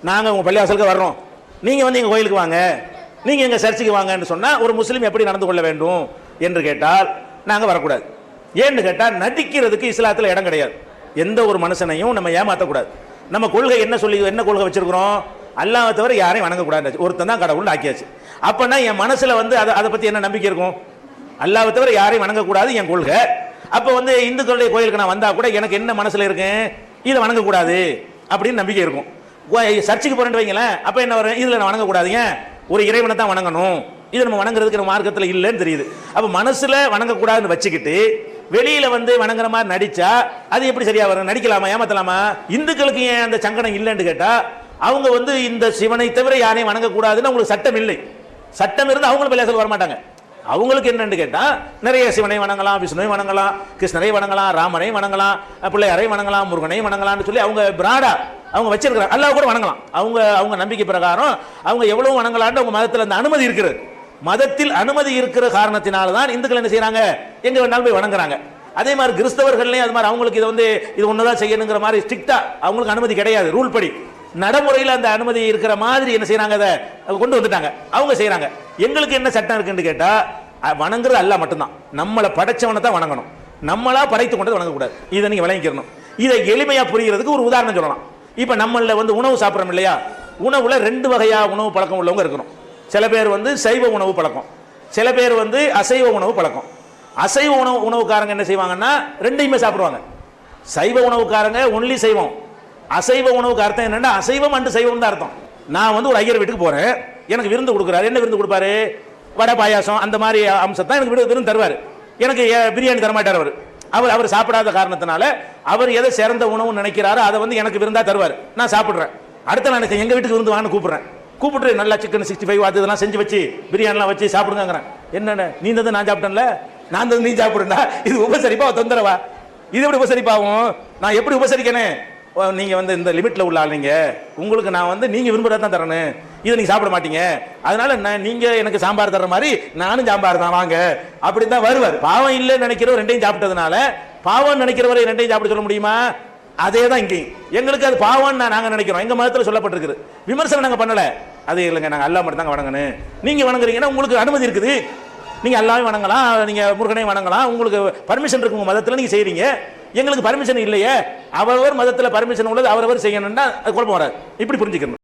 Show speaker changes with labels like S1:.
S1: நாங்கள் உங்கள் பள்ளிவாசலுக்கு வர்றோம், நீங்கள் வந்து எங்கள் கோயிலுக்கு வாங்க, நீங்கள் எங்கள் சர்ச்சுக்கு வாங்கன்னு சொன்னால் ஒரு முஸ்லீம் எப்படி நடந்து கொள்ள வேண்டும் என்று கேட்டால் நாங்கள் வரக்கூடாது. ஏன்னு கேட்டால் நடிக்கிறதுக்கு இஸ்லாத்தில் இடம் கிடையாது. எந்த ஒரு மனுஷனையும் நம்ம ஏமாற்றக்கூடாது. நம்ம கொள்கை என்ன கொள்கை வச்சிருக்கிறோம்? அல்லாஹ்வை தவிர யாரையும் வணங்கக்கூடாது, ஒருத்தன் தான் கடவுள் ஆக்கியாச்சு. அப்போனா என் மனசில் வந்து அதை பற்றி என்ன நம்பிக்கை இருக்கும்? அல்லாஹ்வை தவிர யாரையும் வணங்கக்கூடாது என் கொள்கை. அப்போ வந்து இந்துக்களுடைய கோயிலுக்கு நான் வந்தால் கூட எனக்கு என்ன மனசில் இருக்கும்? இதை வணங்கக்கூடாது அப்படின்னு நம்பிக்கை இருக்கும். சர்ச்சுக்கு போறேன்னு வைங்களேன், அப்போ என்ன வரும்? இதில் நான் வணங்கக்கூடாதுங்க, ஒரு இறைவனை தான் வணங்கணும், இது நம்ம வணங்குறதுக்கு நம்ம மார்க்கத்தில் இல்லைன்னு தெரியுது. அப்போ மனசில் வணங்கக்கூடாதுன்னு வச்சுக்கிட்டு வெளியில் வந்து வணங்குற மாதிரி நடிச்சா அது எப்படி சரியா வரும்? நடிக்கலாமா, ஏமாத்தலாமா? இந்துக்களுக்கு ஏன் அந்த சங்கடம் இல்லைன்னு கேட்டால் அவங்க வந்து இந்த சிவனை தவிர யாரையும் வணங்கக்கூடாதுன்னு அவங்களுக்கு சட்டம் இல்லை. சட்டம் இருந்து அவங்களும் பள்ளிவாசல் வரமாட்டாங்க. அவங்களுக்கு என்னன்னு கேட்டால் நிறைய சிவனை வணங்கலாம், விஷ்ணுவை வணங்கலாம், கிருஷ்ணரை வணங்கலாம், ராமரை வணங்கலாம், பிள்ளையாரை வணங்கலாம், முருகனை வணங்கலாம்னு சொல்லி அவங்க பிராடா அவங்க வச்சிருக்கிறாங்க. அல்லாஹ் கூட வணங்கலாம். அவங்க நம்பிக்கை பிரகாரம் அவங்க எவ்வளவு வணங்கலான்னு அவங்க மதத்தில் அந்த அனுமதி இருக்கிறது. மதத்தில் அனுமதி இருக்கிற காரணத்தினால தான் இந்துக்கள் என்ன செய்யறாங்க? எங்க வேணாலும் போய் வணங்குறாங்க. அதே மாதிரி கிறிஸ்தவர்கள்லையும் அது மாதிரி அவங்களுக்கு இது ஒண்ணுதான் செய்யணுங்கிற மாதிரி ஸ்ட்ரிக்டா அவங்களுக்கு அனுமதி கிடையாது. ரூல் படி நடைமுறையில் அந்த அனுமதி இருக்கிற மாதிரி என்ன செய்யறாங்க? அதை கொண்டு வந்துட்டாங்க, அவங்க செய்யறாங்க. எங்களுக்கு என்ன சட்டம் இருக்குன்னு கேட்டா வணங்குறது அல்லாஹ் மட்டும்தான். நம்மளை படைச்சவனை தான் வணங்கணும், நம்மளா படைத்து கொண்டு வணங்கக்கூடாது. இதை நீங்க விளங்கிக்கணும். இதை எளிமையா புரிகிறதுக்கு ஒரு உதாரணம் சொல்லலாம். இப்ப நம்மள வந்து உணவு சாப்பிட்றோம் இல்லையா? உணவுல 2 வகையா உணவு பழக்கம் உள்ளவங்க இருக்கணும். சில பேர் வந்து சைவ உணவு பழக்கம், சில பேர் வந்து அசைவ உணவு பழக்கம். அசைவ உணவுக்காரங்க என்ன செய்வாங்கன்னா ரெண்டையுமே சாப்பிடுவாங்க. சைவ உணவுக்காரங்க ஒன்லி சைவம். அசைவ உணவுக்கு அர்த்தம் என்னன்னா அசைவம் அண்டு சைவம் தான் அர்த்தம். நான் வந்து ஒரு ஐயர் வீட்டுக்கு போறேன், எனக்கு விருந்து கொடுக்குறாரு. என்ன விருந்து கொடுப்பாரு? வடை பாயாசம் அந்த மாதிரி அம்சத்தான் எனக்கு விருந்து தருவார். எனக்கு பிரியாணி தரமாட்டார் அவர் சாப்பிடாத காரணத்தினால அவர் எதை சிறந்த உணவு நினைக்கிறாரோ அதை வந்து எனக்கு விருந்தா தருவார். நான் சாப்பிட்றேன். அடுத்த நான் எங்க வீட்டுக்கு விருந்து வாங்க கூப்பிட்டு நல்லா சிக்கன் 65 அதெல்லாம் செஞ்சு வச்சு பிரியாணிலாம் வச்சு சாப்பிடுங்கிறேன். என்னென்ன நீ தந்து நான் சாப்பிட்டேன்ல, நான் தந்து நீ சாப்பிடுண்டா, இது உபசரிப்பா தொந்தரவா? இது எப்படி உபசரிப்பாகும்? நான் எப்படி உபசரிக்கணும்? நீங்க வந்து இந்த லிமிட்ல உள்ள ஆளுங்க, உங்களுக்கு நான் வந்து நீங்க விரும்புறதான் தரணும், இதை நீங்க சாப்பிட மாட்டீங்க, அதனால நீங்க எனக்கு சாம்பார் தர்ற மாதிரி நானும் சாம்பார் தான் வாங்க அப்படின்னு தான் வருவார். பாவம் இல்லைன்னு நினைக்கிறவர் ரெண்டையும் சாப்பிட்டதுனால பாவம் நினைக்கிறவரை ரெண்டையும் சாப்பிட சொல்ல முடியுமா? அதே தான் இங்கேயும். எங்களுக்கு அது பாவம் நாங்க நினைக்கிறோம், எங்க மதத்தில் சொல்லப்பட்டிருக்குது. விமர்சனம் நாங்க பண்ணல. அது இல்லைங்க, நாங்க அல்லாஹ் மட்டும் தாங்க வணங்கணும். நீங்க வணங்குறீங்கன்னா உங்களுக்கு அனுமதி இருக்குது, நீங்க அல்லாஹ்வை வணங்கலாம், நீங்க முருகனை வணங்கலாம், உங்களுக்கு பர்மிஷன் இருக்கு உங்க மதத்தில், நீங்க செய்றீங்க. எங்களுக்கு பர்மிஷன் இல்லையே, அவரவர் மதத்தில் பர்மிஷன் உள்ளது அவரவர் செய்யணும்னா அது குழப்பம் வராது. இப்படி புரிஞ்சுக்கணும்.